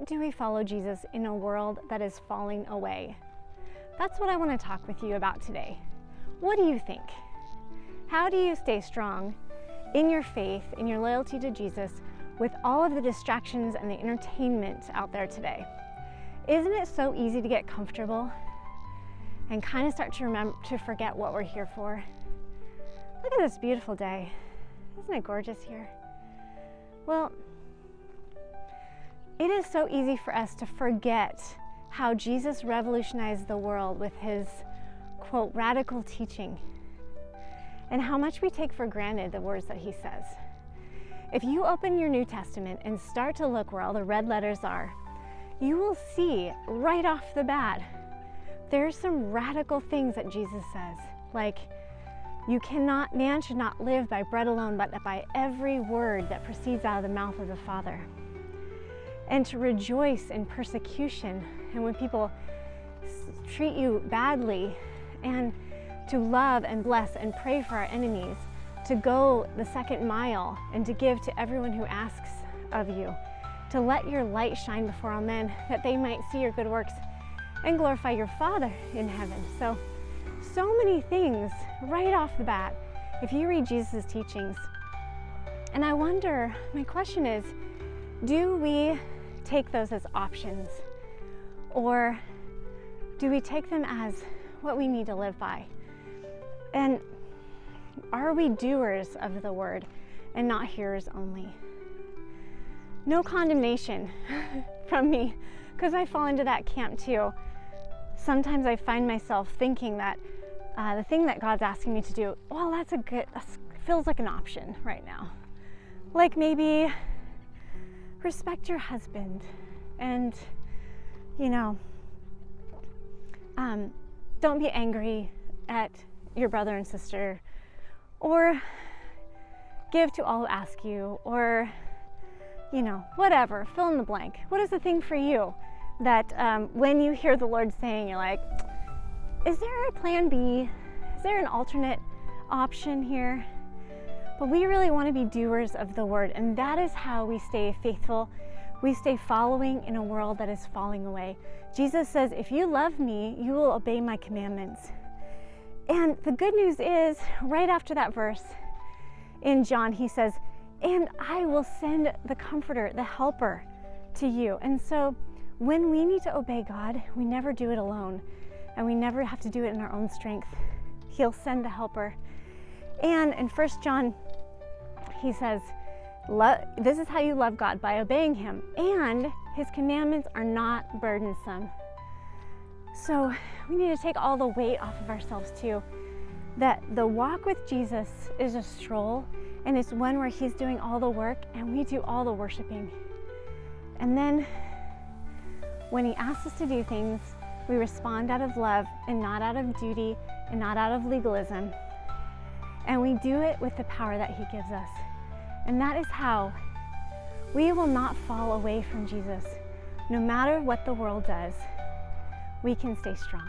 do we follow Jesus in a world that is falling away? That's what I want to talk with you about today. What do you think? How do you stay strong in your faith, in your loyalty to Jesus, with all of the distractions and the entertainment out there today? Isn't it so easy to get comfortable and kind of start to forget what we're here for? Look at this beautiful day. Isn't it gorgeous here? Well, it is so easy for us to forget how Jesus revolutionized the world with his, quote, radical teaching, and how much we take for granted the words that he says. If you open your New Testament and start to look where all the red letters are, you will see right off the bat, there's some radical things that Jesus says, like, man should not live by bread alone, but by every word that proceeds out of the mouth of the Father. And to rejoice in persecution and when people treat you badly, and to love and bless and pray for our enemies, to go the second mile and to give to everyone who asks of you, to let your light shine before all men, that they might see your good works and glorify your Father in heaven. So many things right off the bat if you read Jesus' teachings. And I wonder, my question is, do we take those as options, or do we take them as what we need to live by? And are we doers of the word and not hearers only? No condemnation from me, because I fall into that camp too. Sometimes I find myself thinking that the thing that God's asking me to do, well, that feels like an option right now. Like maybe respect your husband, and don't be angry at your brother and sister, or give to all who ask you, or whatever, fill in the blank. What is the thing for you that when you hear the Lord saying, you're like, is there a plan B? Is there an alternate option here? But we really want to be doers of the word, and that is how we stay faithful. We stay following in a world that is falling away. Jesus says, if you love me, you will obey my commandments. And the good news is, right after that verse in John, he says, and I will send the Comforter, the Helper, to you. And so when we need to obey God, we never do it alone, and we never have to do it in our own strength. He'll send the Helper. And in 1 John, he says, this is how you love God, by obeying him, and his commandments are not burdensome. So we need to take all the weight off of ourselves too, that the walk with Jesus is a stroll, and it's one where he's doing all the work and we do all the worshiping. And then when he asks us to do things, we respond out of love and not out of duty and not out of legalism. And we do it with the power that he gives us. And that is how we will not fall away from Jesus. No matter what the world does, we can stay strong.